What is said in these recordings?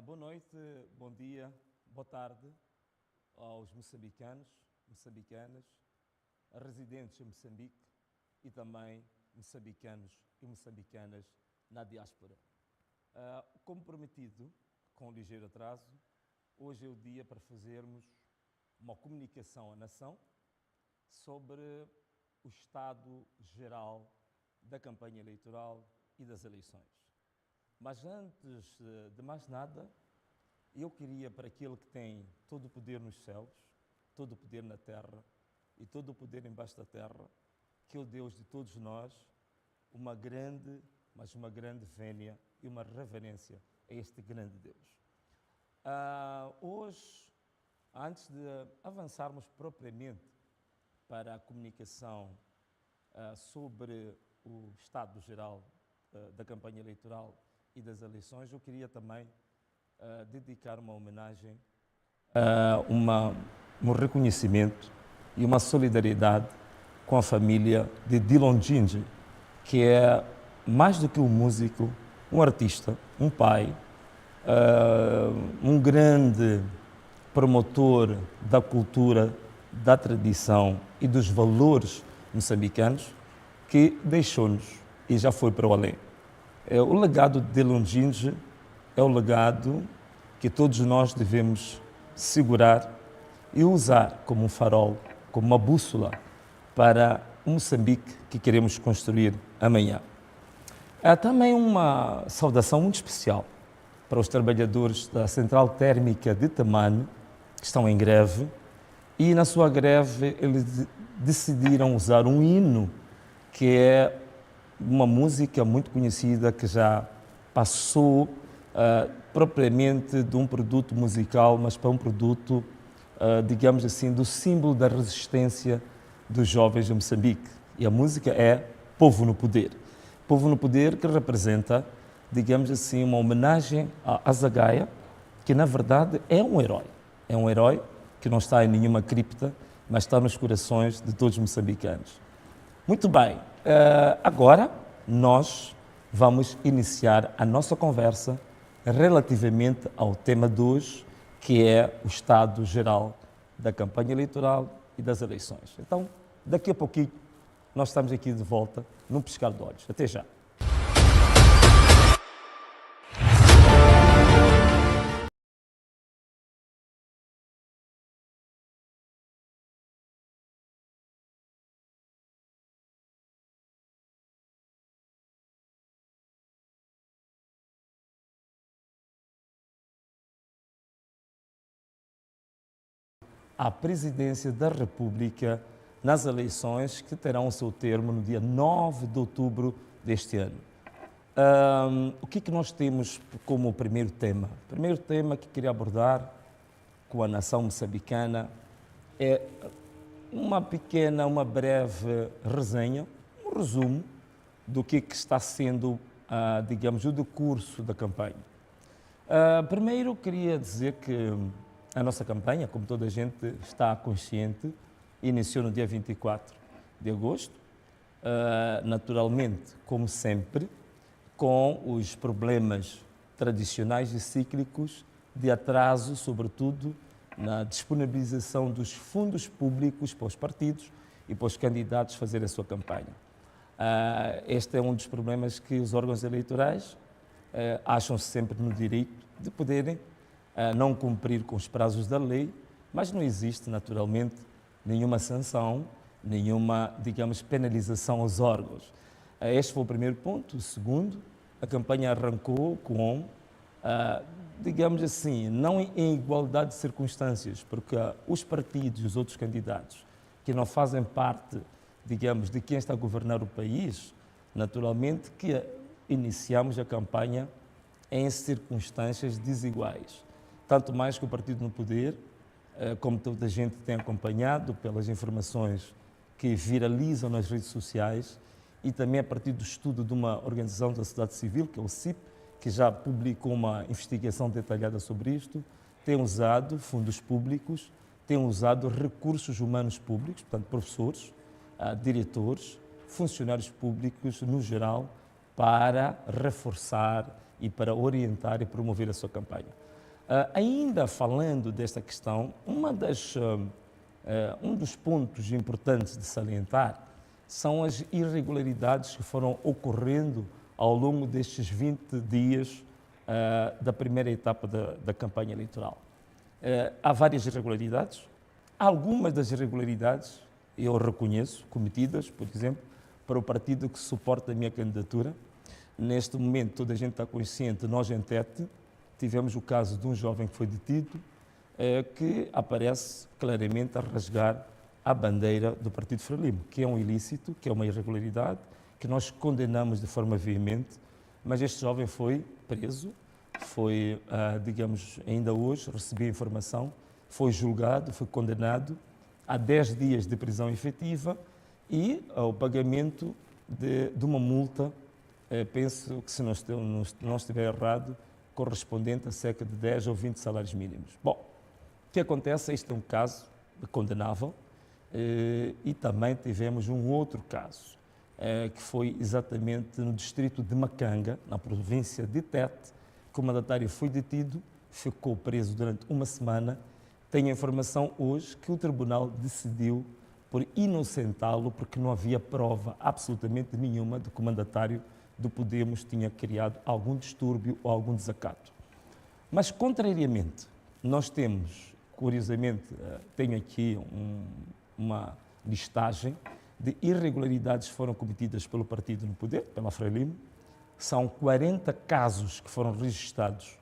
Boa noite, bom dia, boa tarde aos moçambicanos, moçambicanas, residentes em Moçambique e também moçambicanos e moçambicanas na diáspora. Como prometido, com um ligeiro atraso, hoje é o dia para fazermos uma comunicação à nação sobre o estado geral da campanha eleitoral e das eleições. Mas antes de mais nada, eu queria, para aquele que tem todo o poder nos céus, todo o poder na terra e todo o poder embaixo da terra, que é o Deus de todos nós, uma grande vénia e uma reverência a este grande Deus. Hoje, antes de avançarmos propriamente para a comunicação sobre o estado geral da campanha eleitoral e das eleições, eu queria também dedicar uma homenagem, um reconhecimento e uma solidariedade com a família de Dillon Djindji, que é mais do que um músico, um artista, um pai, um grande promotor da cultura, da tradição e dos valores moçambicanos, que deixou-nos e já foi para o além. O legado de Dillon Djindji é o legado que todos nós devemos segurar e usar como um farol, como uma bússola para o Moçambique que queremos construir amanhã. Há também uma saudação muito especial para os trabalhadores da Central Térmica de Temane, que estão em greve, e na sua greve eles decidiram usar um hino que é uma música muito conhecida que já passou propriamente de um produto musical, mas para um produto, digamos assim, do símbolo da resistência dos jovens de Moçambique. E a música é Povo no Poder. Povo no Poder que representa, digamos assim, uma homenagem a Azagaia, que na verdade é um herói. É um herói que não está em nenhuma cripta, mas está nos corações de todos os moçambicanos. Muito bem, agora nós vamos iniciar a nossa conversa relativamente ao tema de hoje, que é o estado geral da campanha eleitoral e das eleições. Então, daqui a pouquinho, nós estamos aqui de volta, num piscar de olhos. Até já. À presidência da República nas eleições que terão o seu termo no dia 9 de outubro deste ano. O que nós temos como primeiro tema? O primeiro tema que queria abordar com a nação moçambicana é uma breve resenha, um resumo do que está sendo, digamos, o decurso da campanha. Primeiro, queria dizer que a nossa campanha, como toda a gente está consciente, iniciou no dia 24 de agosto, naturalmente, como sempre, com os problemas tradicionais e cíclicos de atraso, sobretudo na disponibilização dos fundos públicos para os partidos e para os candidatos fazerem a sua campanha. Este é um dos problemas que os órgãos eleitorais acham-se sempre no direito de poderem não cumprir com os prazos da lei, mas não existe, naturalmente, nenhuma sanção, nenhuma, digamos, penalização aos órgãos. Este foi o primeiro ponto. O segundo, a campanha arrancou com, digamos assim, não em igualdade de circunstâncias, porque os partidos e os outros candidatos que não fazem parte, digamos, de quem está a governar o país, naturalmente que iniciamos a campanha em circunstâncias desiguais. Tanto mais que o partido no poder, como toda a gente tem acompanhado pelas informações que viralizam nas redes sociais e também a partir do estudo de uma organização da sociedade civil, que é o CIP, que já publicou uma investigação detalhada sobre isto, tem usado fundos públicos, tem usado recursos humanos públicos, portanto professores, diretores, funcionários públicos no geral, para reforçar e para orientar e promover a sua campanha. Ainda falando desta questão, um dos pontos importantes de salientar são as irregularidades que foram ocorrendo ao longo destes 20 dias da primeira etapa da campanha eleitoral. Há várias irregularidades. Algumas das irregularidades eu reconheço, cometidas, por exemplo, para o partido que suporta a minha candidatura. Neste momento, toda a gente está consciente, nós em Tete tivemos o caso de um jovem que foi detido, que aparece claramente a rasgar a bandeira do Partido Frelimo, que é um ilícito, que é uma irregularidade, que nós condenamos de forma veemente, mas este jovem foi preso, foi, digamos, ainda hoje, recebi a informação, foi julgado, foi condenado a 10 dias de prisão efetiva e ao pagamento de uma multa, penso que se não estiver errado, correspondente a cerca de 10 ou 20 salários mínimos. Bom, o que acontece? Este é um caso condenável e também tivemos um outro caso, que foi exatamente no distrito de Macanga, na província de Tete, que o mandatário foi detido, ficou preso durante uma semana. Tenho a informação hoje que o tribunal decidiu por inocentá-lo porque não havia prova absolutamente nenhuma de que o mandatário do Podemos tinha criado algum distúrbio ou algum desacato. Mas, contrariamente, nós temos, curiosamente, tenho aqui uma listagem de irregularidades que foram cometidas pelo partido no poder, pela Frelimo. São 40 casos que foram registados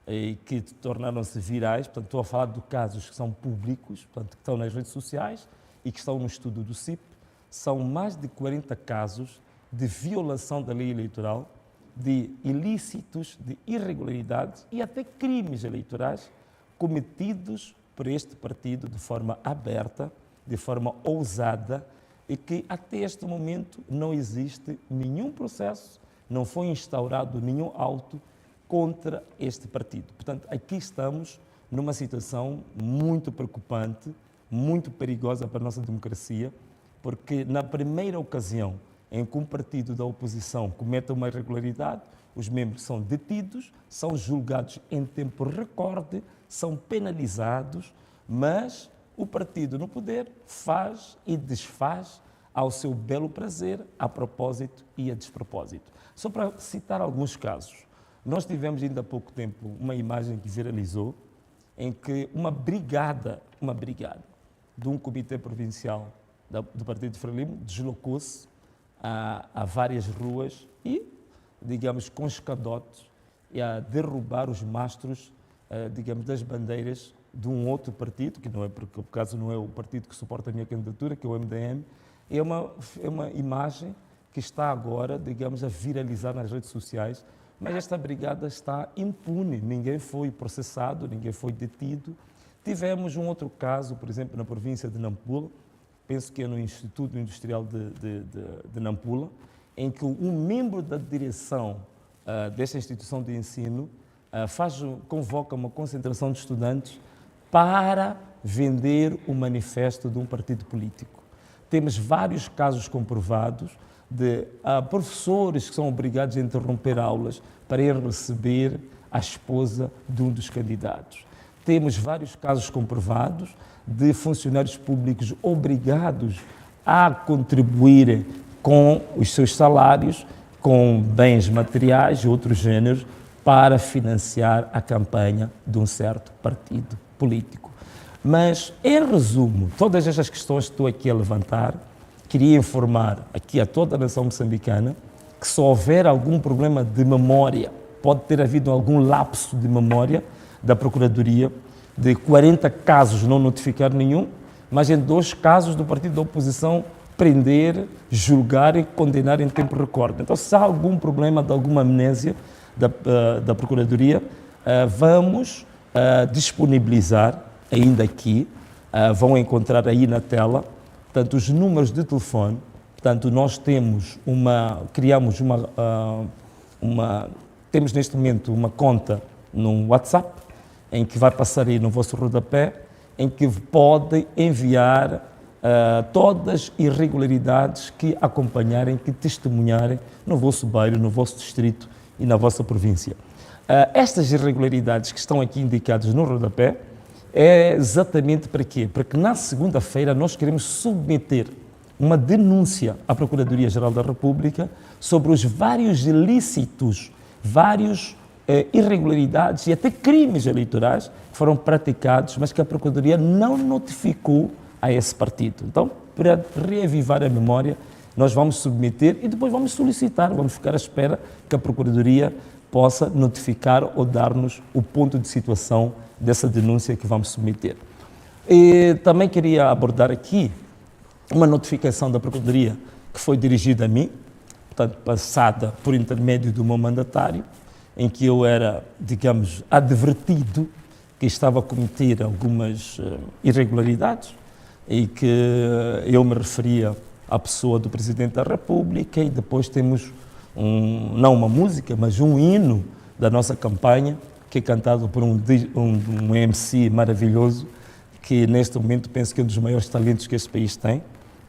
e que tornaram-se virais. Portanto, estou a falar de casos que são públicos, portanto, que estão nas redes sociais e que estão no estudo do CIP. São mais de 40 casos de violação da lei eleitoral, de ilícitos, de irregularidades e até crimes eleitorais cometidos por este partido de forma aberta, de forma ousada e que até este momento não existe nenhum processo, não foi instaurado nenhum auto contra este partido. Portanto, aqui estamos numa situação muito preocupante, muito perigosa para a nossa democracia, porque na primeira ocasião em que um partido da oposição comete uma irregularidade, os membros são detidos, são julgados em tempo recorde, são penalizados, mas o partido no poder faz e desfaz ao seu belo prazer, a propósito e a despropósito. Só para citar alguns casos, nós tivemos ainda há pouco tempo uma imagem que viralizou em que uma brigada de um comitê provincial do Partido Frelimo deslocou-se a várias ruas e, digamos, com escadotes e a derrubar os mastros, digamos, das bandeiras de um outro partido, que não é, porque por acaso não é o partido que suporta a minha candidatura, que é o MDM. É uma imagem que está agora, digamos, a viralizar nas redes sociais, mas esta brigada está impune, ninguém foi processado, ninguém foi detido. Tivemos um outro caso, por exemplo, na província de Nampula, penso que é no Instituto Industrial de Nampula, em que um membro da direção desta instituição de ensino convoca uma concentração de estudantes para vender o manifesto de um partido político. Temos vários casos comprovados de professores que são obrigados a interromper aulas para ir receber a esposa de um dos candidatos. Temos vários casos comprovados de funcionários públicos obrigados a contribuírem com os seus salários, com bens materiais e outros géneros, para financiar a campanha de um certo partido político. Mas, em resumo, todas estas questões que estou aqui a levantar, queria informar aqui a toda a nação moçambicana que se houver algum problema de memória, pode ter havido algum lapso de memória da Procuradoria, de 40 casos não notificar nenhum, mas em 2 casos do partido da oposição prender, julgar e condenar em tempo recorde. Então, se há algum problema de alguma amnésia da Procuradoria, vamos disponibilizar ainda aqui, vão encontrar aí na tela, portanto, os números de telefone. Portanto, nós temos neste momento uma conta no WhatsApp, em que vai passar aí no vosso rodapé, em que podem enviar todas as irregularidades que acompanharem, que testemunharem no vosso bairro, no vosso distrito e na vossa província. Estas irregularidades que estão aqui indicadas no rodapé é exatamente para quê? Para que na segunda-feira nós queremos submeter uma denúncia à Procuradoria-Geral da República sobre os vários ilícitos, vários irregularidades e até crimes eleitorais que foram praticados, mas que a Procuradoria não notificou a esse partido. Então, para reavivar a memória, nós vamos submeter e depois vamos solicitar, vamos ficar à espera que a Procuradoria possa notificar ou dar-nos o ponto de situação dessa denúncia que vamos submeter. E também queria abordar aqui uma notificação da Procuradoria que foi dirigida a mim, portanto, passada por intermédio do meu mandatário, em que eu era, digamos, advertido que estava a cometer algumas irregularidades e que eu me referia à pessoa do Presidente da República, e depois temos não uma música, mas um hino da nossa campanha, que é cantado por um MC maravilhoso, que neste momento penso que é um dos maiores talentos que este país tem,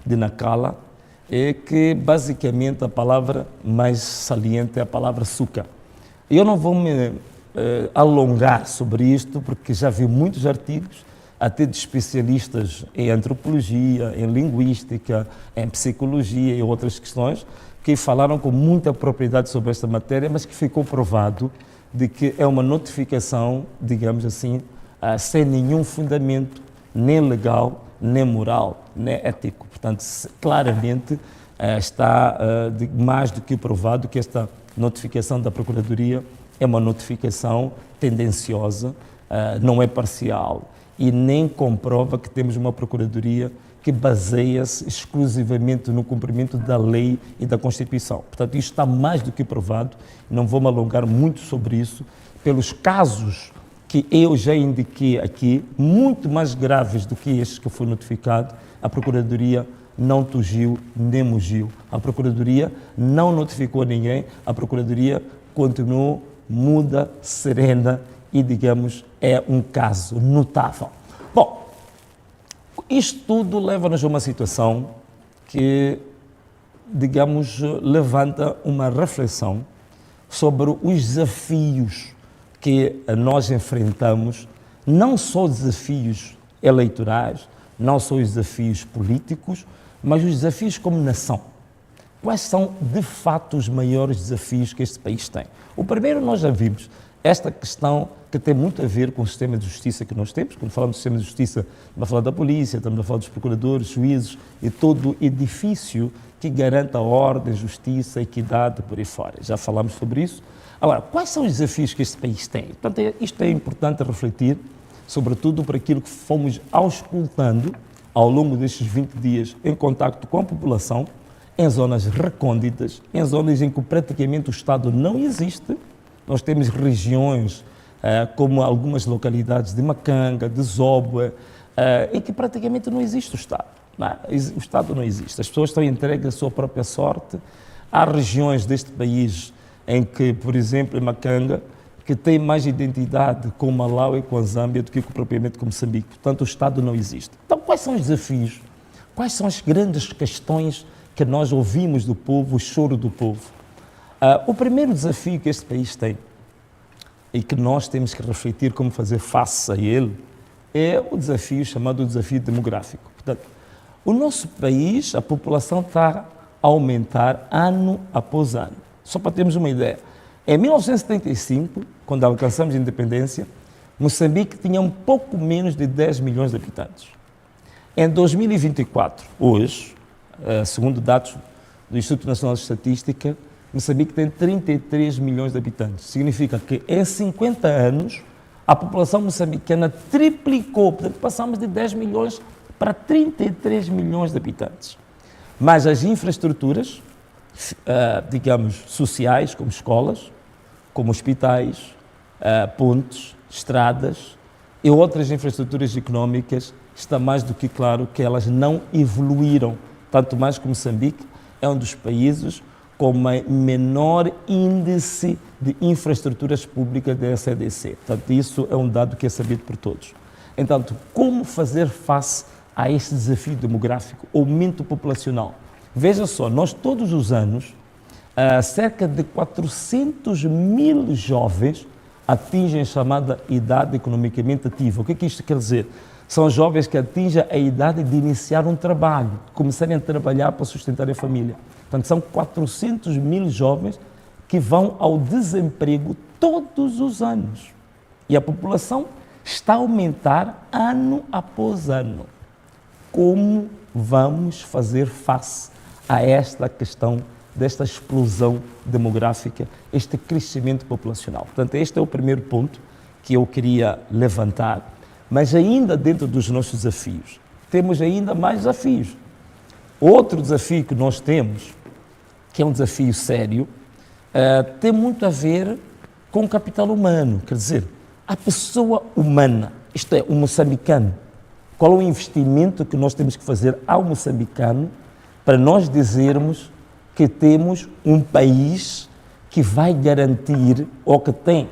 de Nacala, é que basicamente a palavra mais saliente é a palavra açúcar. Eu não vou me alongar sobre isto, porque já vi muitos artigos, até de especialistas em antropologia, em linguística, em psicologia e outras questões, que falaram com muita propriedade sobre esta matéria, mas que ficou provado de que é uma notificação, digamos assim, sem nenhum fundamento, nem legal, nem moral, nem ético. Portanto, claramente está mais do que provado que esta notificação da Procuradoria é uma notificação tendenciosa, não é parcial e nem comprova que temos uma Procuradoria que baseia-se exclusivamente no cumprimento da lei e da Constituição. Portanto, isto está mais do que provado, não vou me alongar muito sobre isso, pelos casos que eu já indiquei aqui, muito mais graves do que estes que foi notificado, a Procuradoria não tugiu nem mugiu. A Procuradoria não notificou ninguém, a Procuradoria continuou muda, serena e, digamos, é um caso notável. Bom, isto tudo leva-nos a uma situação que, digamos, levanta uma reflexão sobre os desafios que nós enfrentamos, não só desafios eleitorais, não só os desafios políticos, mas os desafios como nação. Quais são, de fato, os maiores desafios que este país tem? O primeiro, nós já vimos, esta questão que tem muito a ver com o sistema de justiça que nós temos. Quando falamos do sistema de justiça, estamos a falar da polícia, estamos a falar dos procuradores, juízes e todo o edifício que garanta a ordem, justiça, equidade, por aí fora. Já falamos sobre isso. Agora, quais são os desafios que este país tem? Portanto, isto é importante refletir, sobretudo por aquilo que fomos auscultando ao longo destes 20 dias em contacto com a população, em zonas recônditas, em zonas em que praticamente o Estado não existe. Nós temos regiões, como algumas localidades de Macanga, de Zóbua, em que praticamente não existe o Estado. O Estado não existe. As pessoas estão entregues à sua própria sorte. Há regiões deste país em que, por exemplo, em Macanga, que tem mais identidade com o Malau e com a Zâmbia do que propriamente com Moçambique. Portanto, o Estado não existe. Então, quais são os desafios? Quais são as grandes questões que nós ouvimos do povo, o choro do povo? O primeiro desafio que este país tem e que nós temos que refletir como fazer face a ele é o desafio chamado desafio demográfico. Portanto, o nosso país, a população está a aumentar ano após ano. Só para termos uma ideia, em 1975, quando alcançamos a independência, Moçambique tinha um pouco menos de 10 milhões de habitantes. Em 2024, hoje, segundo dados do Instituto Nacional de Estatística, Moçambique tem 33 milhões de habitantes. Significa que em 50 anos a população moçambicana triplicou, portanto passamos de 10 milhões para 33 milhões de habitantes. Mas as infraestruturas, digamos, sociais, como escolas, como hospitais, pontes, estradas e outras infraestruturas económicas, está mais do que claro que elas não evoluíram, tanto mais que Moçambique é um dos países com o menor índice de infraestruturas públicas da SADC. Portanto, isso é um dado que é sabido por todos. Então, como fazer face a este desafio demográfico, aumento populacional? Veja só, nós todos os anos, cerca de 400 mil jovens atingem a chamada idade economicamente ativa. O que é que isto quer dizer? São jovens que atingem a idade de iniciar um trabalho, começarem a trabalhar para sustentar a família. Portanto, são 400 mil jovens que vão ao desemprego todos os anos. E a população está a aumentar ano após ano. Como vamos fazer face a esta questão desta explosão demográfica, este crescimento populacional? Portanto, este é o primeiro ponto que eu queria levantar. Mas ainda dentro dos nossos desafios, temos ainda mais desafios. Outro desafio que nós temos, que é um desafio sério, tem muito a ver com o capital humano, quer dizer, a pessoa humana, isto é, o moçambicano. Qual é o investimento que nós temos que fazer ao moçambicano para nós dizermos que temos um país que vai garantir, ou que tem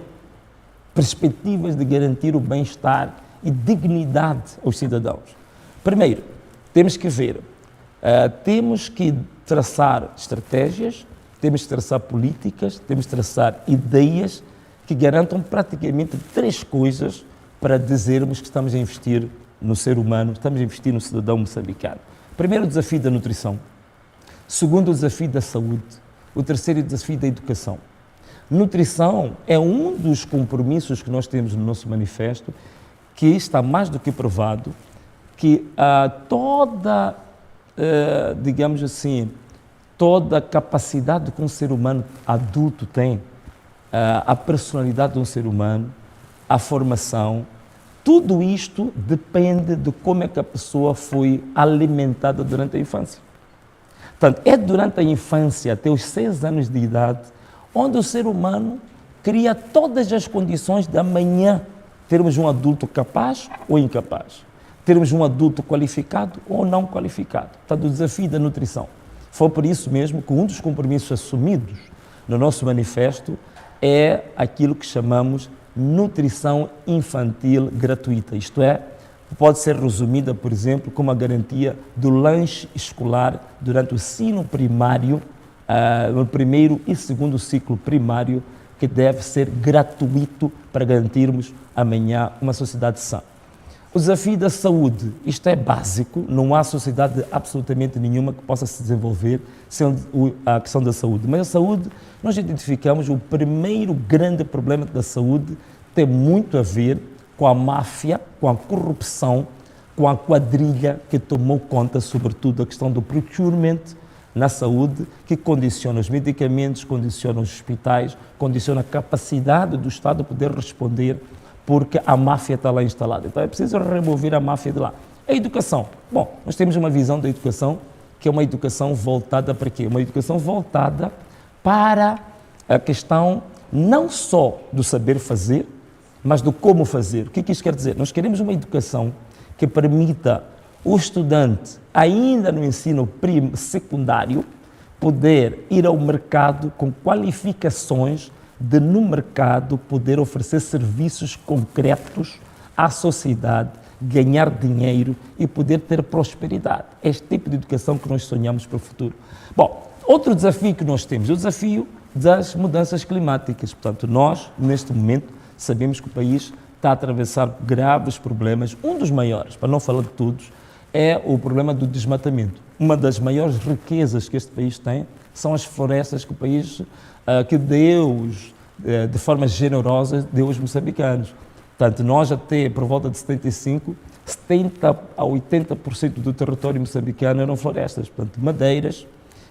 perspectivas de garantir o bem-estar e dignidade aos cidadãos? Primeiro, temos que ver, temos que traçar estratégias, temos que traçar políticas, temos que traçar ideias que garantam praticamente três coisas para dizermos que estamos a investir no ser humano, estamos a investir no cidadão moçambicano. Primeiro, o desafio da nutrição. Segundo, o desafio da saúde. O terceiro, o desafio da educação. Nutrição é um dos compromissos que nós temos no nosso manifesto, que está mais do que provado, que toda, digamos assim, toda a capacidade que um ser humano adulto tem, a personalidade de um ser humano, a formação, tudo isto depende de como é que a pessoa foi alimentada durante a infância. Portanto, é durante a infância, até os 6 anos de idade, onde o ser humano cria todas as condições de amanhã termos um adulto capaz ou incapaz, termos um adulto qualificado ou não qualificado. Portanto, o desafio da nutrição. Foi por isso mesmo que um dos compromissos assumidos no nosso manifesto é aquilo que chamamos nutrição infantil gratuita. Isto é, pode ser resumida, por exemplo, como a garantia do lanche escolar durante o ensino primário, no primeiro e segundo ciclo primário, que deve ser gratuito para garantirmos amanhã uma sociedade sã. O desafio da saúde, isto é básico, não há sociedade absolutamente nenhuma que possa se desenvolver sem a questão da saúde. Mas a saúde, nós identificamos o primeiro grande problema da saúde tem muito a ver com a máfia, com a corrupção, com a quadrilha que tomou conta, sobretudo, da questão do procurement na saúde, que condiciona os medicamentos, condiciona os hospitais, condiciona a capacidade do Estado de poder responder, porque a máfia está lá instalada. Então é preciso remover a máfia de lá. A educação. Bom, nós temos uma visão da educação que é uma educação voltada para quê? Uma educação voltada para a questão não só do saber fazer, mas do como fazer. O que isso quer dizer? Nós queremos uma educação que permita o estudante, ainda no ensino secundário, poder ir ao mercado com qualificações de, no mercado, poder oferecer serviços concretos à sociedade, ganhar dinheiro e poder ter prosperidade. É este tipo de educação que nós sonhamos para o futuro. Bom, outro desafio que nós temos é o desafio das mudanças climáticas. Portanto, nós, neste momento, sabemos que o país está a atravessar graves problemas. Um dos maiores, para não falar de todos, é o problema do desmatamento. Uma das maiores riquezas que este país tem são as florestas que o país, que Deus, de forma generosa, deu aos moçambicanos. Portanto, nós até por volta de 75, 70% a 80% do território moçambicano eram florestas, portanto, madeiras.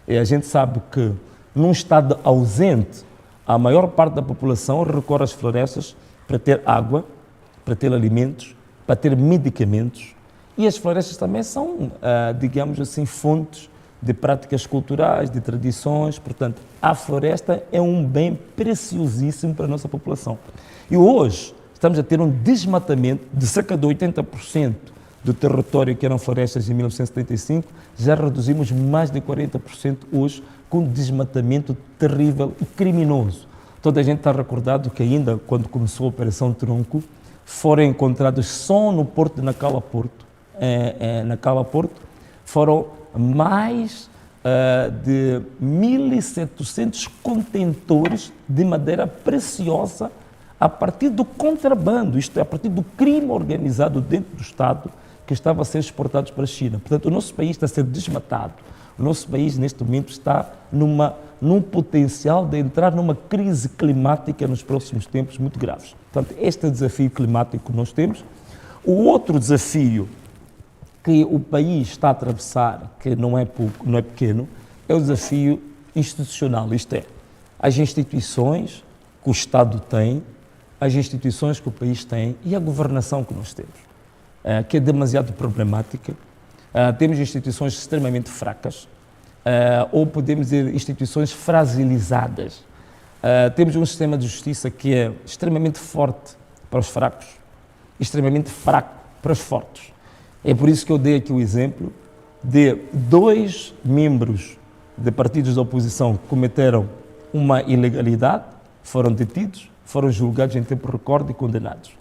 E a gente sabe que, num estado ausente, a maior parte da população recorre às florestas para ter água, para ter alimentos, para ter medicamentos. E as florestas também são, digamos assim, fontes de práticas culturais, de tradições. Portanto, a floresta é um bem preciosíssimo para a nossa população. E hoje estamos a ter um desmatamento de cerca de 80% do território que eram florestas em 1975, já reduzimos mais de 40% hoje, com desmatamento terrível e criminoso. Toda a gente está recordado que ainda, quando começou a Operação Tronco, foram encontrados só no porto de Nacala Porto, foram mais de 1.700 contentores de madeira preciosa a partir do contrabando, isto é, a partir do crime organizado dentro do Estado que estava a ser exportado para a China. Portanto, o nosso país está a ser desmatado. O nosso país, neste momento, está num potencial de entrar numa crise climática nos próximos tempos muito graves. Portanto, este é o desafio climático que nós temos. O outro desafio que o país está a atravessar, que não é pequeno, é o desafio institucional, isto é, as instituições que o Estado tem, as instituições que o país tem e a governação que nós temos, que é demasiado problemática. Temos instituições extremamente fracas, ou podemos dizer instituições fragilizadas. Temos um sistema de justiça que é extremamente forte para os fracos, extremamente fraco para os fortes. É por isso que eu dei aqui o exemplo de 2 membros de partidos da oposição que cometeram uma ilegalidade, foram detidos, foram julgados em tempo recorde e condenados.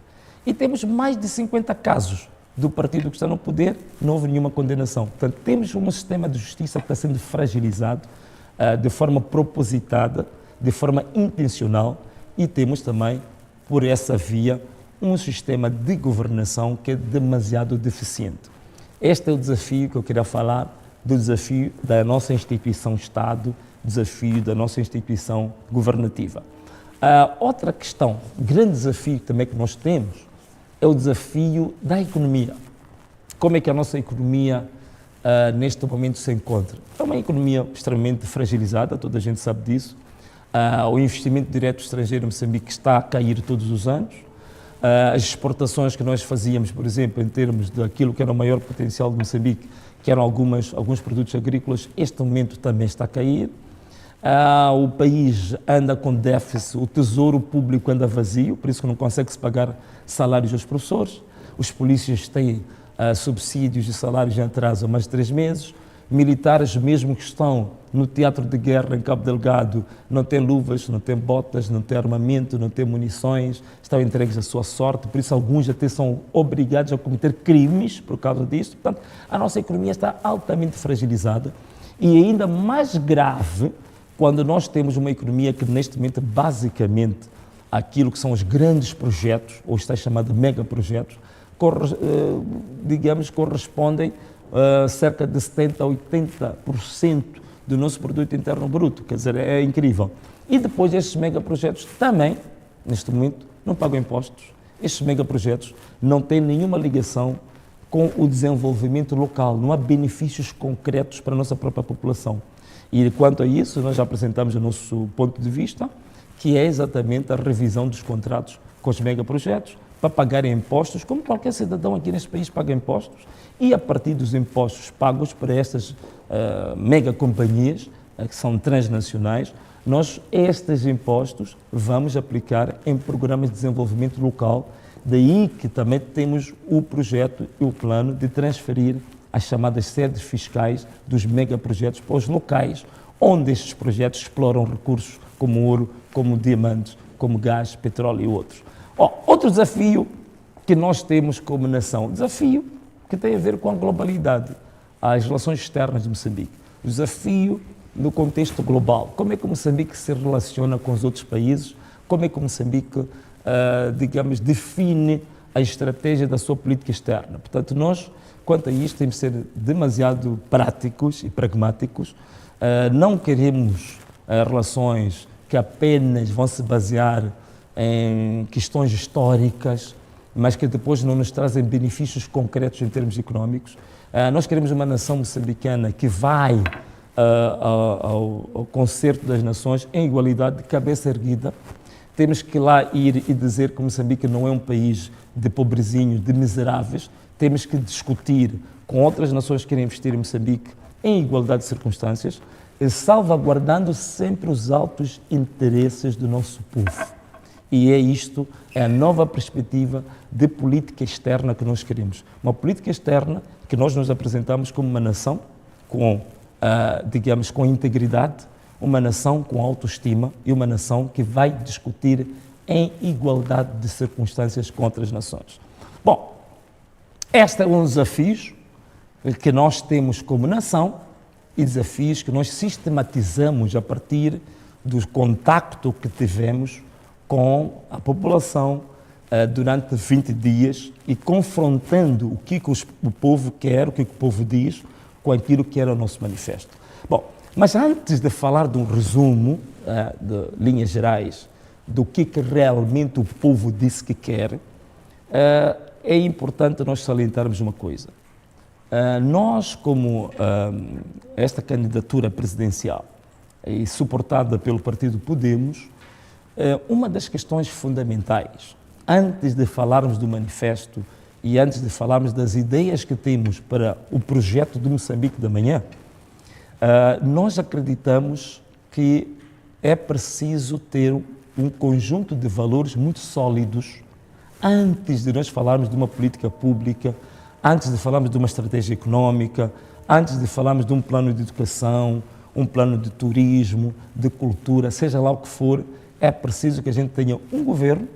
E temos mais de 50 casos do partido que está no poder, não houve nenhuma condenação. Portanto, temos um sistema de justiça que está sendo fragilizado de forma propositada, de forma intencional, e temos também, por essa via, um sistema de governação que é demasiado deficiente. Este é o desafio que eu queria falar, do desafio da nossa instituição Estado, desafio da nossa instituição governativa. Outra questão, grande desafio também que nós temos, é o desafio da economia. Como é que a nossa economia neste momento se encontra? É uma economia extremamente fragilizada, toda a gente sabe disso. O investimento direto estrangeiro em Moçambique está a cair todos os anos. As exportações que nós fazíamos, por exemplo, em termos daquilo que era o maior potencial de Moçambique, que eram alguns produtos agrícolas, este momento também está a cair. O país anda com déficit, o tesouro público anda vazio, por isso que não consegue-se pagar salários aos professores. Os polícias têm subsídios e salários em atraso há mais de 3 meses. Militares, mesmo que estão no teatro de guerra em Cabo Delgado, não têm luvas, não têm botas, não têm armamento, não têm munições, estão entregues à sua sorte, por isso alguns até são obrigados a cometer crimes por causa disso. Portanto, a nossa economia está altamente fragilizada e ainda mais grave quando nós temos uma economia que neste momento, basicamente, aquilo que são os grandes projetos, ou está chamado megaprojetos, correspondem cerca de 70% a 80% do nosso produto interno bruto, quer dizer, é incrível. E depois estes megaprojetos também, neste momento, não pagam impostos. Estes megaprojetos não têm nenhuma ligação com o desenvolvimento local, não há benefícios concretos para a nossa própria população. E quanto a isso, nós já apresentamos o nosso ponto de vista, que é exatamente a revisão dos contratos com os megaprojetos, para pagarem impostos, como qualquer cidadão aqui neste país paga impostos, e a partir dos impostos pagos para estas megacompanhias, que são transnacionais, nós estes impostos vamos aplicar em programas de desenvolvimento local, daí que também temos o projeto e o plano de transferir as chamadas sedes fiscais dos megaprojetos para os locais, onde estes projetos exploram recursos como ouro, como diamantes, como gás, petróleo e outros. Outro desafio que nós temos como nação, desafio que tem a ver com a globalidade, as relações externas de Moçambique, o desafio no contexto global, como é que Moçambique se relaciona com os outros países, como é que Moçambique, define a estratégia da sua política externa. Portanto, nós, quanto a isto, temos de ser demasiado práticos e pragmáticos, não queremos relações que apenas vão se basear em questões históricas, mas que depois não nos trazem benefícios concretos em termos económicos. Nós queremos uma nação moçambicana que vai ao concerto das nações em igualdade, de cabeça erguida. Temos que lá ir e dizer que Moçambique não é um país de pobrezinhos, de miseráveis. Temos que discutir com outras nações que querem investir em Moçambique em igualdade de circunstâncias, salvaguardando sempre os altos interesses do nosso povo. E é a nova perspectiva de política externa que nós queremos. Uma política externa que nós nos apresentamos como uma nação com integridade, uma nação com autoestima e uma nação que vai discutir em igualdade de circunstâncias com outras nações. Bom, este é um dos desafios que nós temos como nação e desafios que nós sistematizamos a partir do contacto que tivemos com a população durante 20 dias e confrontando o que o povo quer, o que o povo diz, com aquilo que era o nosso manifesto. Bom, mas antes de falar de um resumo de linhas gerais do que realmente o povo disse que quer, é importante nós salientarmos uma coisa. Nós, como esta candidatura presidencial, e suportada pelo partido Podemos, uma das questões fundamentais, antes de falarmos do manifesto e antes de falarmos das ideias que temos para o projeto do Moçambique da manhã, nós acreditamos que é preciso ter um conjunto de valores muito sólidos antes de nós falarmos de uma política pública, antes de falarmos de uma estratégia econômica, antes de falarmos de um plano de educação, um plano de turismo, de cultura, seja lá o que for, é preciso que a gente tenha um governo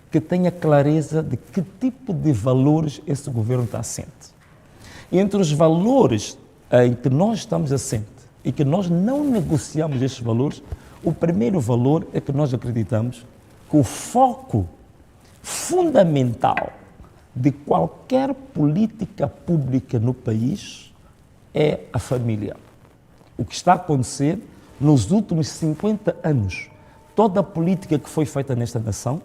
que tenha clareza de que tipo de valores esse governo está assente. E entre os valores em que nós estamos assentes e que nós não negociamos estes valores, o primeiro valor é que nós acreditamos que o foco fundamental de qualquer política pública no país é a família. O que está a acontecer nos últimos 50 anos, toda a política que foi feita nesta nação,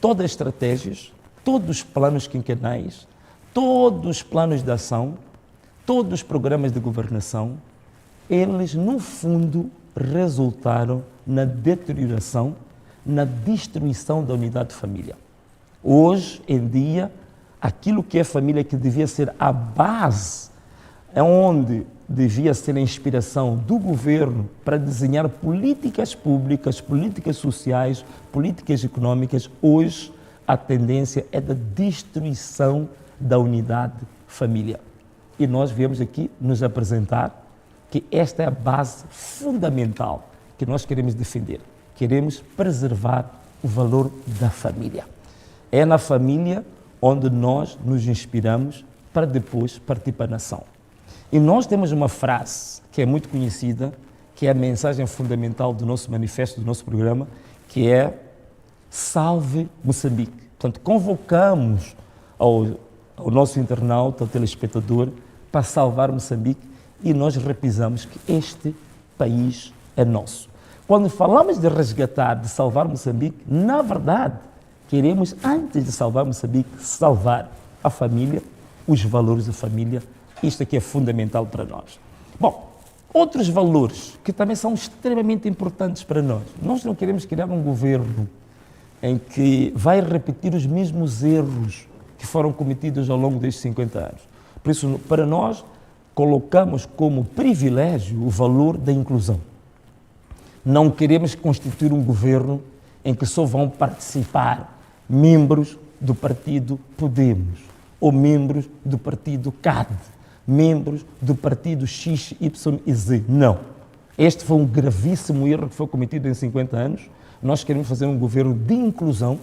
todas as estratégias, todos os planos quinquenais, todos os planos de ação, todos os programas de governação, eles, no fundo, resultaram na deterioração, na destruição da unidade de família. Hoje em dia, aquilo que é família, que devia ser a base, é onde devia ser a inspiração do governo para desenhar políticas públicas, políticas sociais, políticas econômicas, hoje a tendência é da destruição da unidade família. E nós viemos aqui nos apresentar que esta é a base fundamental que nós queremos defender. Queremos preservar o valor da família. É na família onde nós nos inspiramos para depois partir para a nação. E nós temos uma frase que é muito conhecida, que é a mensagem fundamental do nosso manifesto, do nosso programa, que é Salve Moçambique. Portanto, convocamos ao nosso internauta, ao telespectador, para salvar Moçambique, e nós repisamos que este país é nosso. Quando falamos de resgatar, de salvar Moçambique, na verdade, queremos, antes de salvar Moçambique, salvar a família, os valores da família. Isto aqui é fundamental para nós. Bom, outros valores que também são extremamente importantes para nós. Nós não queremos criar um governo em que vai repetir os mesmos erros que foram cometidos ao longo destes 50 anos. Por isso, para nós, colocamos como privilégio o valor da inclusão. Não queremos constituir um governo em que só vão participar membros do partido Podemos, ou membros do partido CAD, membros do partido X, Y e Z. Não. Este foi um gravíssimo erro que foi cometido em 50 anos. Nós queremos fazer um governo de inclusão,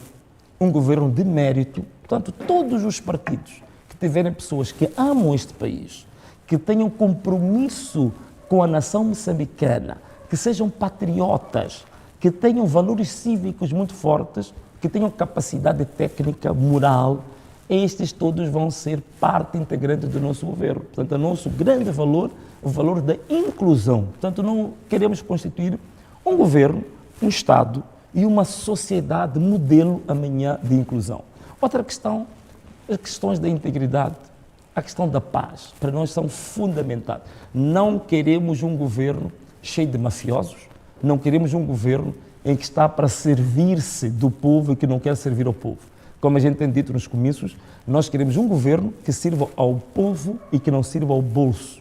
um governo de mérito. Portanto, todos os partidos que tiverem pessoas que amam este país, que tenham compromisso com a nação moçambicana, que sejam patriotas, que tenham valores cívicos muito fortes, que tenham capacidade técnica, moral, estes todos vão ser parte integrante do nosso governo. Portanto, o nosso grande valor, o valor da inclusão. Portanto, não queremos constituir um governo, um Estado e uma sociedade modelo amanhã de inclusão. Outra questão, as questões da integridade, a questão da paz, para nós são fundamentais. Não queremos um governo cheio de mafiosos, não queremos um governo em que está para servir-se do povo e que não quer servir ao povo. Como a gente tem dito nos comícios, nós queremos um governo que sirva ao povo e que não sirva ao bolso.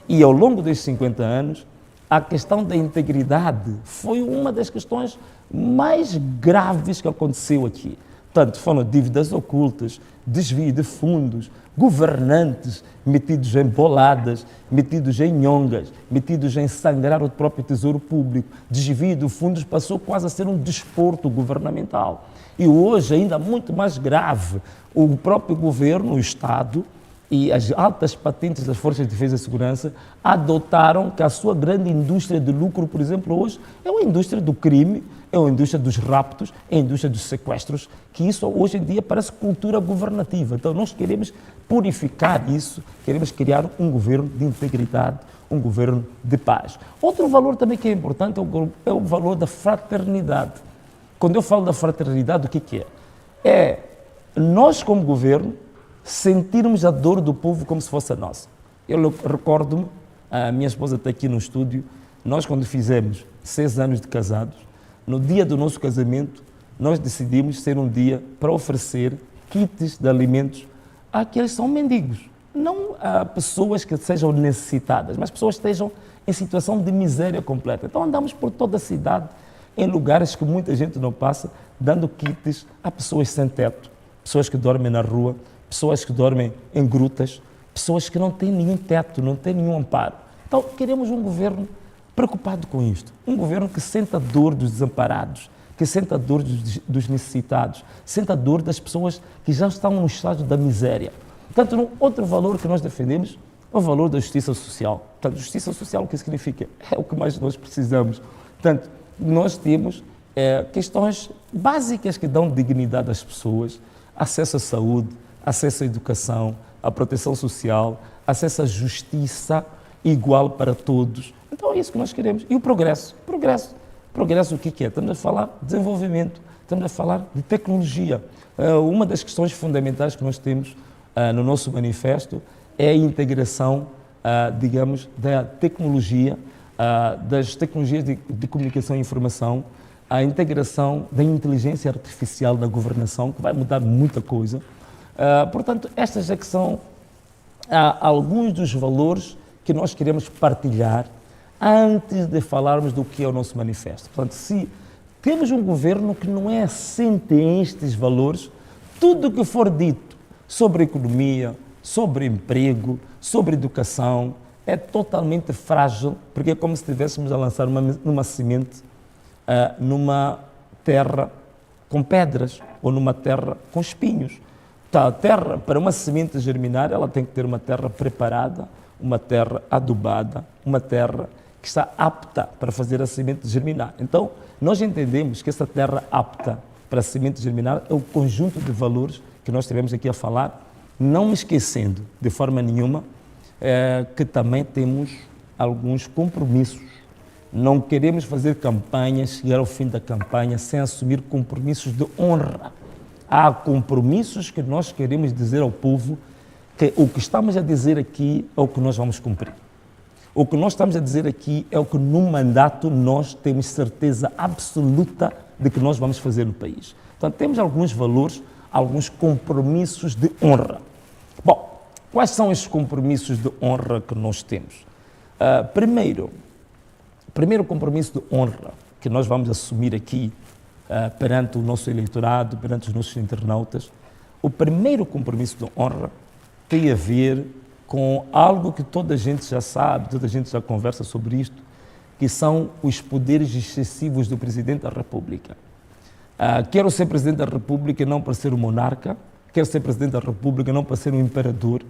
E ao longo destes 50 anos, a questão da integridade foi uma das questões mais graves que aconteceu aqui. Portanto, foram dívidas ocultas, desvio de fundos, governantes metidos em boladas, metidos em nhongas, metidos em sangrar o próprio tesouro público. Desvio de fundos passou quase a ser um desporto governamental. E hoje, ainda muito mais grave, o próprio governo, o Estado e as altas patentes das Forças de Defesa e Segurança adotaram que a sua grande indústria de lucro, por exemplo, hoje é uma indústria do crime, é a indústria dos raptos, é a indústria dos sequestros, que isso hoje em dia parece cultura governativa. Então nós queremos purificar isso, queremos criar um governo de integridade, um governo de paz. Outro valor também que é importante é o valor da fraternidade. Quando eu falo da fraternidade, o que é? É nós, como governo, sentirmos a dor do povo como se fosse a nossa. Eu recordo-me, a minha esposa está aqui no estúdio, nós quando fizemos 6 anos de casados, no dia do nosso casamento, nós decidimos ser um dia para oferecer kits de alimentos àqueles que são mendigos. Não a pessoas que sejam necessitadas, mas pessoas que estejam em situação de miséria completa. Então andamos por toda a cidade, em lugares que muita gente não passa, dando kits a pessoas sem teto, pessoas que dormem na rua, pessoas que dormem em grutas, pessoas que não têm nenhum teto, não têm nenhum amparo. Então queremos um governo preocupado com isto, um governo que sente a dor dos desamparados, que sente a dor dos necessitados, sente a dor das pessoas que já estão no estado da miséria. Portanto, outro valor que nós defendemos é o valor da justiça social. Portanto, justiça social, o que significa? É o que mais nós precisamos. Portanto, nós temos questões básicas que dão dignidade às pessoas, acesso à saúde, acesso à educação, à proteção social, acesso à justiça igual para todos. Então é isso que nós queremos. E o progresso? Progresso o que é? Estamos a falar de desenvolvimento, estamos a falar de tecnologia. Uma das questões fundamentais que nós temos no nosso manifesto é a integração, digamos, da tecnologia, das tecnologias de comunicação e informação, a integração da inteligência artificial na governação, que vai mudar muita coisa. Portanto, estas é que são alguns dos valores que nós queremos partilhar antes de falarmos do que é o nosso manifesto. Portanto, se temos um governo que não é assente em estes valores, tudo o que for dito sobre economia, sobre emprego, sobre educação, é totalmente frágil, porque é como se estivéssemos a lançar uma semente numa terra com pedras ou numa terra com espinhos. Então, a terra, para uma semente germinar, ela tem que ter uma terra preparada, uma terra adubada, uma terra que está apta para fazer a semente germinar. Então, nós entendemos que essa terra apta para a semente germinar é o conjunto de valores que nós tivemos aqui a falar, não me esquecendo de forma nenhuma que também temos alguns compromissos. Não queremos fazer campanhas, chegar ao fim da campanha sem assumir compromissos de honra. Há compromissos que nós queremos dizer ao povo que o que estamos a dizer aqui é o que nós vamos cumprir. O que nós estamos a dizer aqui é o que no mandato nós temos certeza absoluta de que nós vamos fazer no país. Portanto, temos alguns valores, alguns compromissos de honra. Bom, quais são esses compromissos de honra que nós temos? Primeiro compromisso de honra que nós vamos assumir aqui perante o nosso eleitorado, perante os nossos internautas, o primeiro compromisso de honra tem a ver com algo que toda a gente já sabe, toda a gente já conversa sobre isto, que são os poderes excessivos do Presidente da República. Quero ser Presidente da República não para ser um monarca, quero ser Presidente da República não para ser um imperador,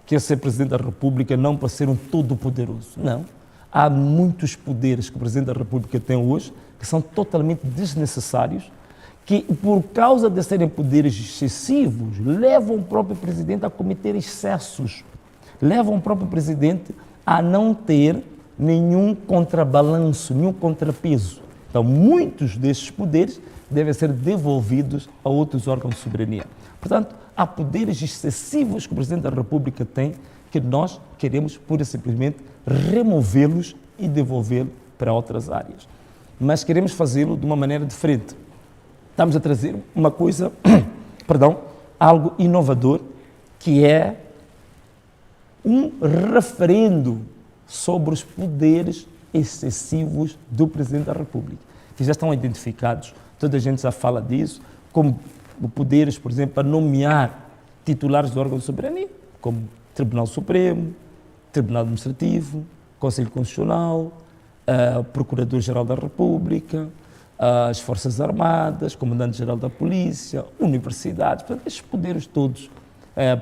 quero ser Presidente da República não para ser um todo-poderoso. Não. Há muitos poderes que o Presidente da República tem hoje que são totalmente desnecessários, que por causa de serem poderes excessivos, levam o próprio Presidente a cometer excessos, levam o próprio Presidente a não ter nenhum contrabalanço, nenhum contrapeso. Então, muitos desses poderes devem ser devolvidos a outros órgãos de soberania. Portanto, há poderes excessivos que o Presidente da República tem que nós queremos, pura e simplesmente, removê-los e devolvê-los para outras áreas. Mas queremos fazê-lo de uma maneira diferente. Estamos a trazer uma coisa, algo inovador, que é um referendo sobre os poderes excessivos do Presidente da República, que já estão identificados, toda a gente já fala disso, como poderes, por exemplo, para nomear titulares do órgão de soberania, como Tribunal Supremo, Tribunal Administrativo, Conselho Constitucional, Procurador-Geral da República, as Forças Armadas, Comandante-Geral da Polícia, universidades. Portanto, estes poderes todos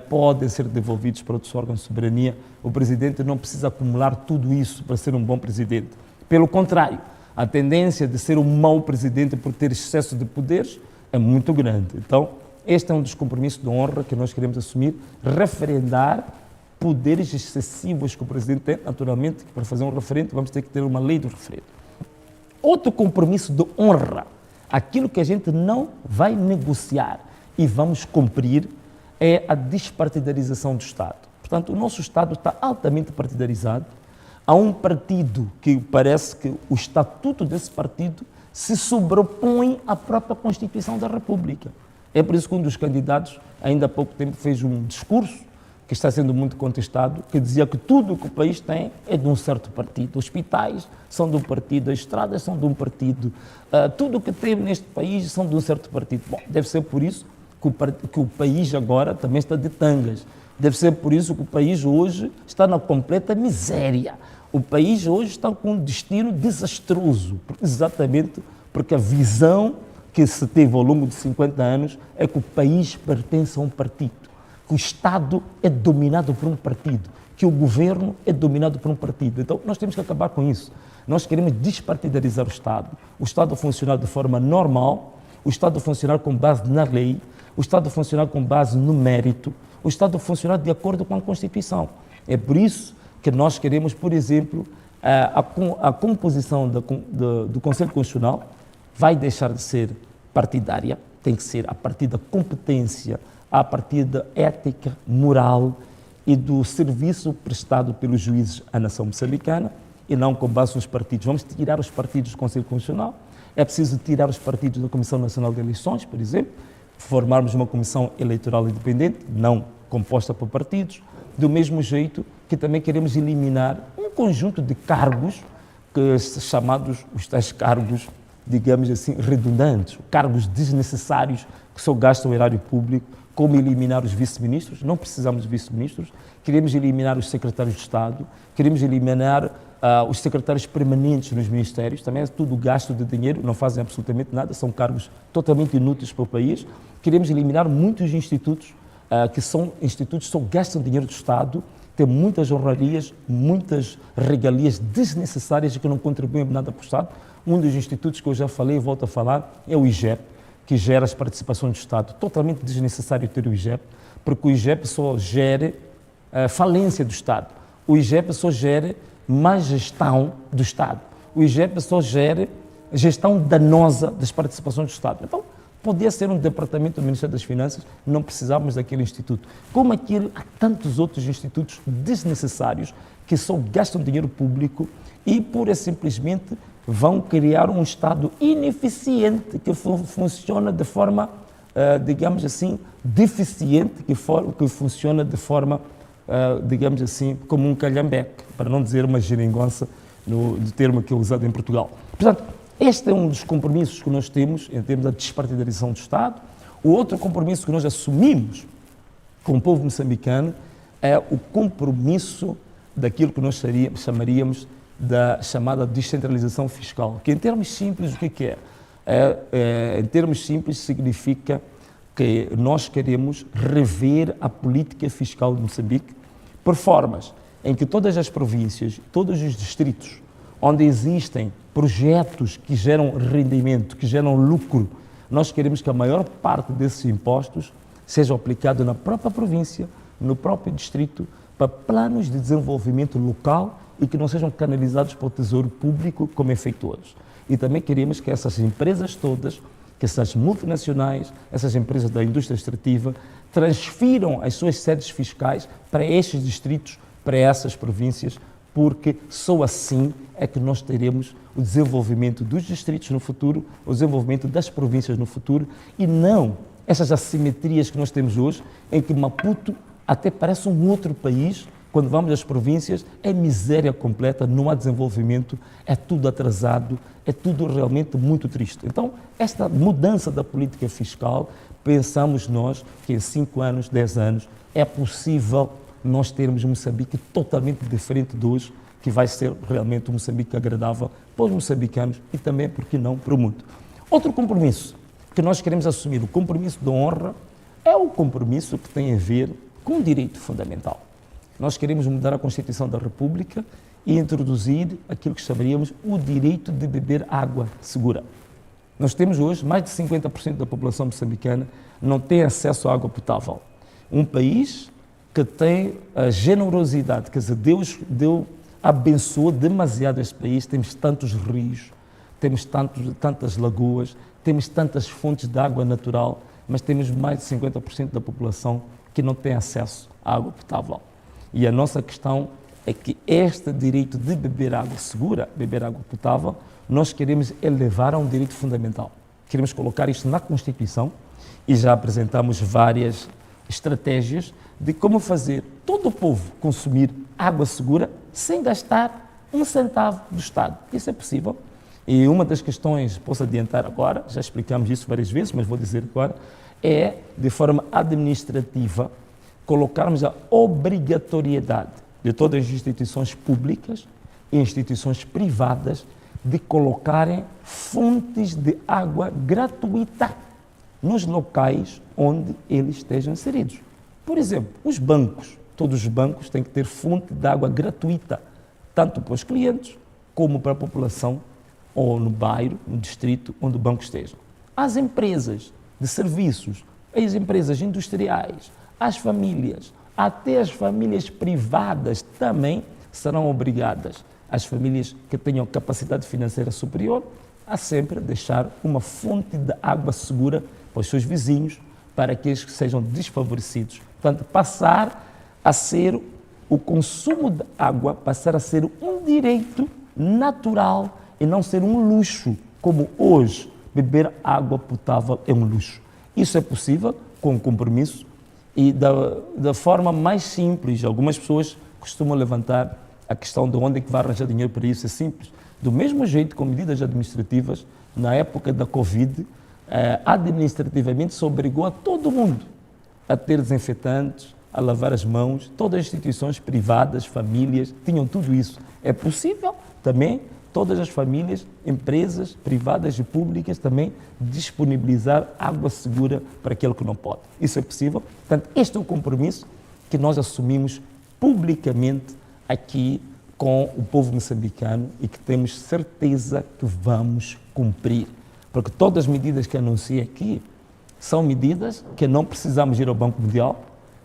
podem ser devolvidos para outros órgãos de soberania. O Presidente não precisa acumular tudo isso para ser um bom Presidente. Pelo contrário, A tendência de ser um mau presidente por ter excesso de poderes é muito grande. Então, este é um dos compromissos de honra que nós queremos assumir, referendar poderes excessivos que o presidente tem. Naturalmente, para fazer um referendo, vamos ter que ter uma lei do referendo. Outro compromisso de honra, aquilo que a gente não vai negociar e vamos cumprir, é a despartidarização do Estado. Portanto, o nosso Estado está altamente partidarizado. Há um partido que parece que o estatuto desse partido se sobrepõe à própria Constituição da República. É por isso que um dos candidatos, ainda há pouco tempo, fez um discurso que está sendo muito contestado, que dizia que tudo o que o país tem é de um certo partido. Os hospitais são de um partido, as estradas são de um partido, tudo o que tem neste país são de um certo partido. Bom, deve ser por isso que o país agora também está de tangas. Deve ser por isso que o país hoje está na completa miséria. O país hoje está com um destino desastroso, exatamente porque a visão que se teve ao longo de 50 anos é que o país pertence a um partido, que o Estado é dominado por um partido, que o governo é dominado por um partido. Então, nós temos que acabar com isso. Nós queremos despartidarizar o Estado funcionar de forma normal, o Estado funcionar com base na lei, o Estado funcionar com base no mérito, o Estado funcionar de acordo com a Constituição. É por isso que nós queremos, por exemplo, a composição do Conselho Constitucional vai deixar de ser partidária, tem que ser a partir da competência, a partir da ética, moral e do serviço prestado pelos juízes à nação moçambicana e não com base nos partidos. Vamos tirar os partidos do Conselho Constitucional, é preciso tirar os partidos da Comissão Nacional de Eleições, por exemplo, formarmos uma comissão eleitoral independente, não composta por partidos, do mesmo jeito que também queremos eliminar um conjunto de cargos chamados os tais cargos, digamos assim, redundantes, cargos desnecessários que só gastam o erário público, como eliminar os vice-ministros, não precisamos de vice-ministros, queremos eliminar os secretários de Estado, queremos eliminar os secretários permanentes nos ministérios, também é tudo gasto de dinheiro, não fazem absolutamente nada, são cargos totalmente inúteis para o país. Queremos eliminar muitos institutos, que são institutos que só gastam dinheiro do Estado, têm muitas honrarias, muitas regalias desnecessárias e que não contribuem nada para o Estado. Um dos institutos que eu já falei e volto a falar é o IGEP, que gera as participações do Estado. Totalmente desnecessário ter o IGEP, porque o IGEP só gera falência do Estado. O IGEP só gera má gestão do Estado. O IGEP só gera gestão danosa das participações do Estado. Então, podia ser um departamento do Ministério das Finanças, não precisávamos daquele instituto. Como aquele, há tantos outros institutos desnecessários que só gastam dinheiro público e, pura e simplesmente, vão criar um Estado ineficiente que funciona de forma, digamos assim, deficiente, que funciona de forma, digamos assim, como um calhambeque, para não dizer uma geringonça, no termo que é usado em Portugal. Portanto, este é um dos compromissos que nós temos em termos da despartidarização do Estado. O outro compromisso que nós assumimos com o povo moçambicano é o compromisso daquilo que nós chamaríamos da chamada descentralização fiscal, que em termos simples, o que é? Em termos simples, significa que nós queremos rever a política fiscal de Moçambique por formas em que todas as províncias, todos os distritos onde existem projetos que geram rendimento, que geram lucro, nós queremos que a maior parte desses impostos seja aplicado na própria província, no próprio distrito, para planos de desenvolvimento local e que não sejam canalizados para o Tesouro Público como é feito hoje. E também queremos que essas empresas todas, que essas multinacionais, essas empresas da indústria extrativa, transfiram as suas sedes fiscais para estes distritos, para essas províncias, porque só assim é que nós teremos o desenvolvimento dos distritos no futuro, o desenvolvimento das províncias no futuro, e não essas assimetrias que nós temos hoje, em que Maputo até parece um outro país. Quando vamos às províncias, é miséria completa, não há desenvolvimento, é tudo atrasado, é tudo realmente muito triste. Então, esta mudança da política fiscal, pensamos nós que em 5 anos, 10 anos, é possível nós termos um Moçambique totalmente diferente de hoje, que vai ser realmente um Moçambique agradável para os moçambicanos e também, por que não, para o mundo. Outro compromisso que nós queremos assumir, o compromisso de honra, é o compromisso que tem a ver com o direito fundamental. Nós queremos mudar a Constituição da República e introduzir aquilo que chamaríamos o direito de beber água segura. Nós temos hoje mais de 50% da população moçambicana não tem acesso à água potável. Um país que tem a generosidade, quer dizer, Deus abençoou demasiado este país, temos tantos rios, temos tantas lagoas, temos tantas fontes de água natural, mas temos mais de 50% da população que não tem acesso à água potável. E a nossa questão é que este direito de beber água segura, beber água potável, nós queremos elevar a um direito fundamental. Queremos colocar isto na Constituição e já apresentamos várias estratégias de como fazer todo o povo consumir água segura sem gastar um centavo do Estado. Isso é possível. E uma das questões, posso adiantar agora, já explicamos isso várias vezes, mas vou dizer agora, é, de forma administrativa, colocarmos a obrigatoriedade de todas as instituições públicas e instituições privadas de colocarem fontes de água gratuita nos locais onde eles estejam inseridos. Por exemplo, os bancos. Todos os bancos têm que ter fonte de água gratuita, tanto para os clientes como para a população ou no bairro, no distrito onde o banco esteja. As empresas de serviços, as empresas industriais, as famílias, até as famílias privadas também serão obrigadas, as famílias que tenham capacidade financeira superior, a sempre deixar uma fonte de água segura para os seus vizinhos, para aqueles que sejam desfavorecidos. Portanto, passar a ser o consumo de água, passar a ser um direito natural e não ser um luxo, como hoje beber água potável é um luxo. Isso é possível com compromisso e da forma mais simples. Algumas pessoas costumam levantar a questão de onde é que vai arranjar dinheiro para isso. É simples. Do mesmo jeito, com medidas administrativas, na época da Covid, administrativamente se obrigou a todo mundo a ter desinfetantes, a lavar as mãos. Todas as instituições privadas, famílias, tinham tudo isso. É possível também todas as famílias, empresas privadas e públicas também disponibilizar água segura para aquele que não pode. Isso é possível. Portanto, este é o compromisso que nós assumimos publicamente aqui com o povo moçambicano e que temos certeza que vamos cumprir. Porque todas as medidas que anunciei aqui são medidas que não precisamos ir ao Banco Mundial,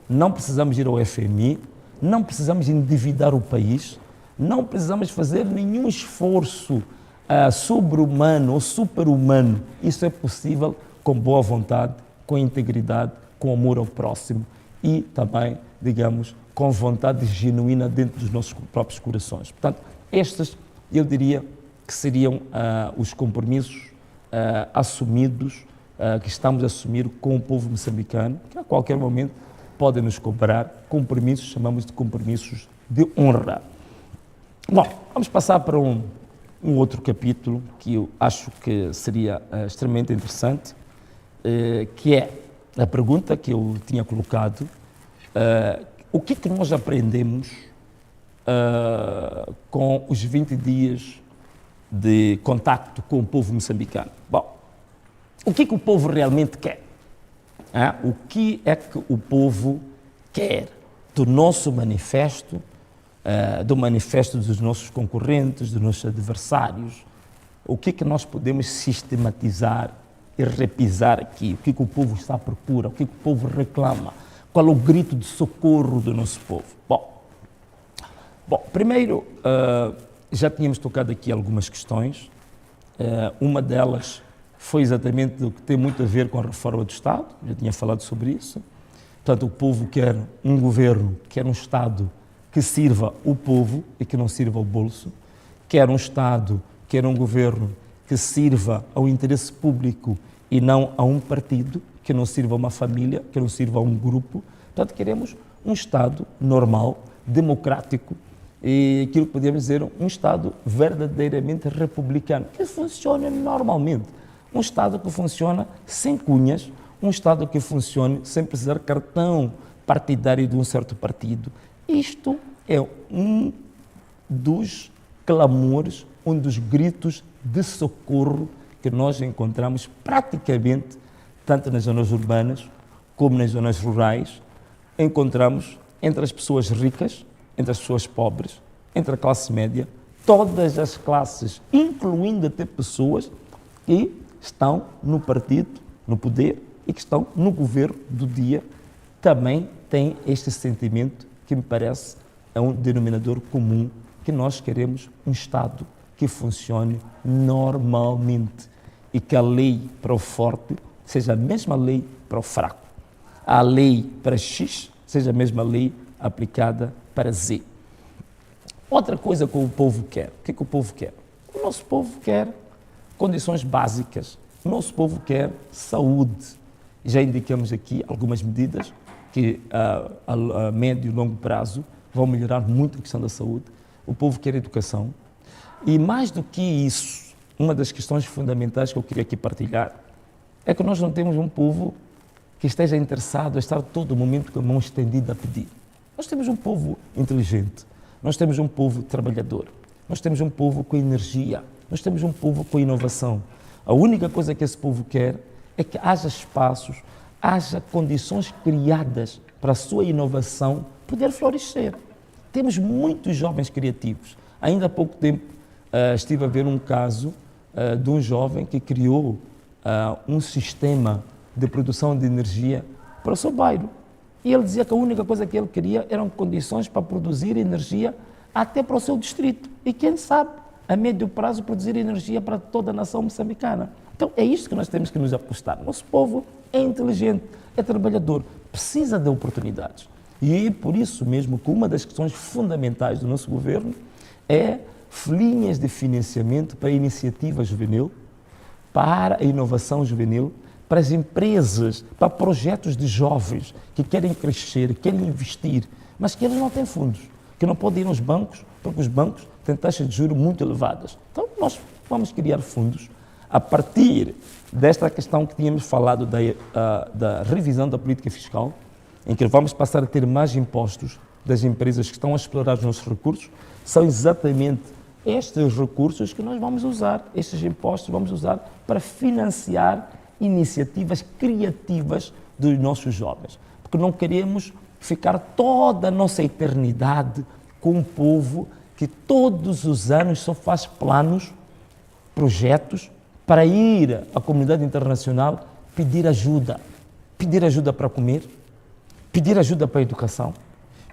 não precisamos ir ao FMI, não precisamos endividar o país, não precisamos fazer nenhum esforço sobre-humano ou super-humano. Isso é possível com boa vontade, com integridade, com amor ao próximo e também, digamos, com vontade genuína dentro dos nossos próprios corações. Portanto, estes, eu diria, que seriam os compromissos assumidos, que estamos a assumir com o povo moçambicano, que a qualquer momento podem nos cobrar compromissos, chamamos de compromissos de honra. Bom, vamos passar para um outro capítulo que eu acho que seria extremamente interessante, que é a pergunta que eu tinha colocado, o que é que nós aprendemos com os 20 dias de contacto com o povo moçambicano? Bom, o que é que o povo realmente quer? O que é que o povo quer do nosso manifesto, do manifesto dos nossos concorrentes, dos nossos adversários? O que é que nós podemos sistematizar e repisar aqui? O que é que o povo está à procura? O que é que o povo reclama? Qual é o grito de socorro do nosso povo? Bom, primeiro, já tínhamos tocado aqui algumas questões. Uma delas foi exatamente o que tem muito a ver com a reforma do Estado, já tinha falado sobre isso. Portanto, o povo quer um governo, quer um Estado que sirva o povo e que não sirva o bolso, quer um Estado, quer um governo que sirva ao interesse público e não a um partido, que não sirva a uma família, que não sirva a um grupo. Portanto, queremos um Estado normal, democrático, e aquilo que podemos dizer, um Estado verdadeiramente republicano, que funcione normalmente. Um Estado que funciona sem cunhas, um Estado que funcione sem precisar de cartão partidário de um certo partido. Isto é um dos clamores, um dos gritos de socorro que nós encontramos praticamente, tanto nas zonas urbanas como nas zonas rurais, encontramos entre as pessoas ricas, entre as pessoas pobres, entre a classe média, todas as classes, incluindo até pessoas que estão no partido, no poder e que estão no governo do dia, também têm este sentimento que me parece é um denominador comum, que nós queremos um Estado que funcione normalmente e que a lei para o forte seja a mesma lei para o fraco. A lei para X seja a mesma lei aplicada para Z. Outra coisa que o povo quer. O que é que o povo quer? O nosso povo quer condições básicas. O nosso povo quer saúde. Já indicamos aqui algumas medidas que a médio e longo prazo vão melhorar muito a questão da saúde. O povo quer educação. E mais do que isso, uma das questões fundamentais que eu queria aqui partilhar é que nós não temos um povo que esteja interessado a estar todo momento com a mão estendida a pedir. Nós temos um povo inteligente, nós temos um povo trabalhador, nós temos um povo com energia, nós temos um povo com inovação. A única coisa que esse povo quer é que haja espaços, haja condições criadas para a sua inovação poder florescer. Temos muitos jovens criativos. Ainda há pouco tempo estive a ver um caso de um jovem que criou um sistema de produção de energia para o seu bairro. E ele dizia que a única coisa que ele queria eram condições para produzir energia até para o seu distrito. E quem sabe, a médio prazo, produzir energia para toda a nação moçambicana. Então é isto que nós temos que nos apostar. Nosso povo é inteligente, é trabalhador, precisa de oportunidades. E é por isso mesmo que uma das questões fundamentais do nosso governo é linhas de financiamento para a iniciativa juvenil, para a inovação juvenil, para as empresas, para projetos de jovens que querem crescer, querem investir, mas que eles não têm fundos, que não podem ir aos bancos, porque os bancos têm taxas de juros muito elevadas. Então, nós vamos criar fundos a partir desta questão que tínhamos falado da revisão da política fiscal, em que vamos passar a ter mais impostos das empresas que estão a explorar os nossos recursos. São exatamente estes recursos que nós vamos usar, estes impostos vamos usar para financiar iniciativas criativas dos nossos jovens, porque não queremos ficar toda a nossa eternidade com um povo que todos os anos só faz planos, projetos, para ir à comunidade internacional pedir ajuda para comer, pedir ajuda para a educação,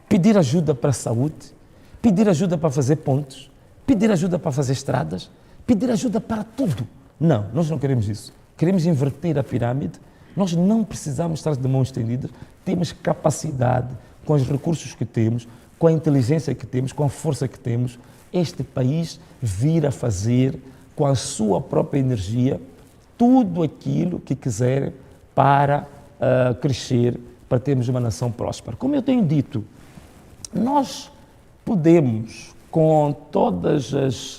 pedir ajuda para a saúde, pedir ajuda para fazer pontes, pedir ajuda para fazer estradas, pedir ajuda para tudo. Não, nós não queremos isso. Queremos inverter a pirâmide, nós não precisamos estar de mãos estendidas, temos capacidade, com os recursos que temos, com a inteligência que temos, com a força que temos, este país vir a fazer, com a sua própria energia, tudo aquilo que quiser para crescer, para termos uma nação próspera. Como eu tenho dito, nós podemos, com todas as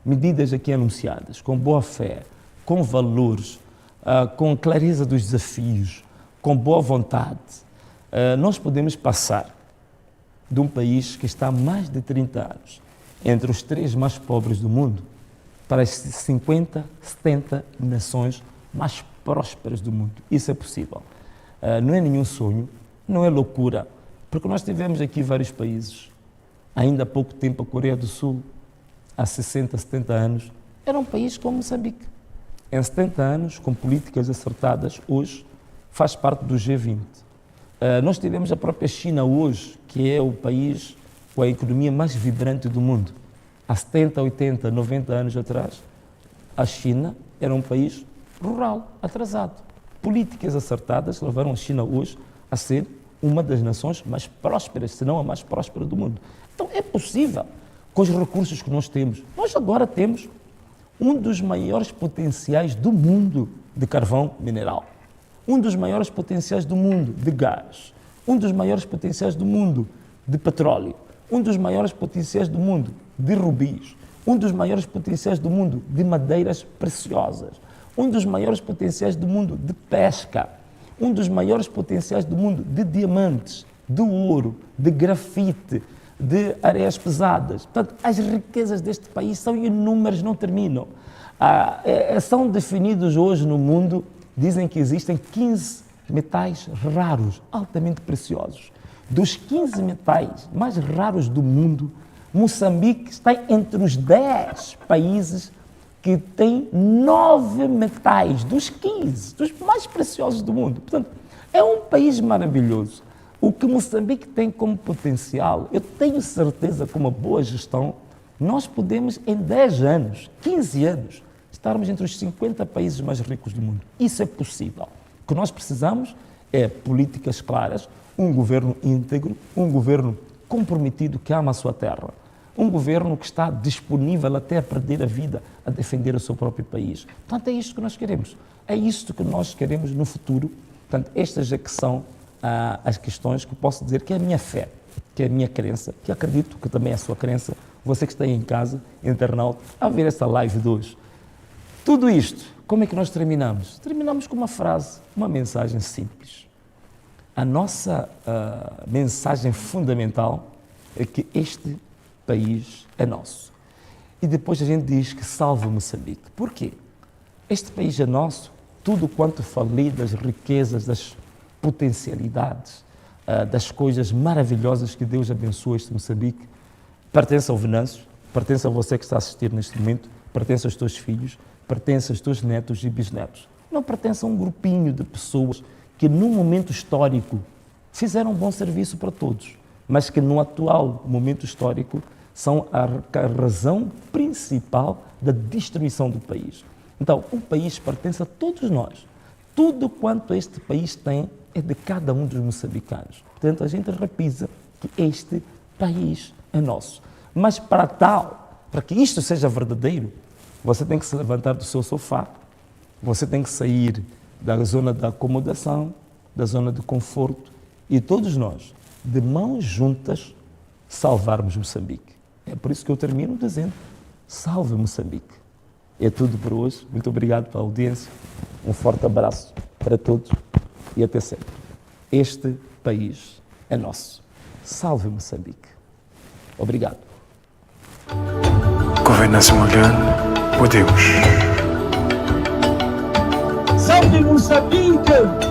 medidas aqui anunciadas, com boa fé, com valores, com clareza dos desafios, com boa vontade, nós podemos passar de um país que está há mais de 30 anos entre os 3 mais pobres do mundo para as 50, 70 nações mais prósperas do mundo. Isso é possível. Não é nenhum sonho, não é loucura, porque nós tivemos aqui vários países. Ainda há pouco tempo a Coreia do Sul, há 60, 70 anos, era um país como Moçambique. Em 70 anos, com políticas acertadas, hoje faz parte do G20. Nós tivemos a própria China hoje, que é o país com a economia mais vibrante do mundo. Há 70, 80, 90 anos atrás, a China era um país rural, atrasado. Políticas acertadas levaram a China hoje a ser uma das nações mais prósperas, se não a mais próspera do mundo. Então é possível, com os recursos que nós temos. Nós agora temos um dos maiores potenciais do mundo de carvão mineral, um dos maiores potenciais do mundo de gás, um dos maiores potenciais do mundo de petróleo, um dos maiores potenciais do mundo de rubis, um dos maiores potenciais do mundo de madeiras preciosas, um dos maiores potenciais do mundo de pesca, um dos maiores potenciais do mundo de diamantes, de ouro, de grafite, de areias pesadas. Portanto, as riquezas deste país são inúmeras, não terminam. São definidos hoje no mundo, dizem que existem 15 metais raros, altamente preciosos. Dos 15 metais mais raros do mundo, Moçambique está entre os 10 países que têm 9 metais dos 15, dos mais preciosos do mundo. Portanto, é um país maravilhoso. O que Moçambique tem como potencial, eu tenho certeza, com uma boa gestão, nós podemos, em 10 anos, 15 anos, estarmos entre os 50 países mais ricos do mundo. Isso é possível. O que nós precisamos é políticas claras, um governo íntegro, um governo comprometido que ama a sua terra, um governo que está disponível até a perder a vida a defender o seu próprio país. Portanto, é isto que nós queremos. É isto que nós queremos no futuro. Portanto, estas é que são as questões que eu posso dizer que é a minha fé, que é a minha crença, que acredito que também é a sua crença, você que está aí em casa, internauta, a ver esta live de hoje. Tudo isto, como é que nós terminamos? Terminamos com uma frase, uma mensagem simples. A nossa mensagem fundamental é que este país é nosso. E depois a gente diz que salve Moçambique. Por quê? Este país é nosso, tudo quanto falei das riquezas, das potencialidades, das coisas maravilhosas que Deus abençoa este Moçambique, pertence ao Venâncio, pertence a você que está a assistir neste momento, pertence aos teus filhos, pertence aos teus netos e bisnetos. Não pertence a um grupinho de pessoas que num momento histórico fizeram um bom serviço para todos, mas que no atual momento histórico são a razão principal da destruição do país. Então, o país pertence a todos nós. Tudo quanto este país tem é de cada um dos moçambicanos. Portanto, a gente repisa que este país é nosso. Mas para que isto seja verdadeiro, você tem que se levantar do seu sofá, você tem que sair da zona da acomodação, da zona de conforto, e todos nós, de mãos juntas, salvarmos Moçambique. É por isso que eu termino dizendo, salve Moçambique. É tudo por hoje. Muito obrigado pela audiência. Um forte abraço para todos e até sempre. Este país é nosso. Salve Moçambique. Obrigado. Governação Morgane, por Deus. Salve Moçambique!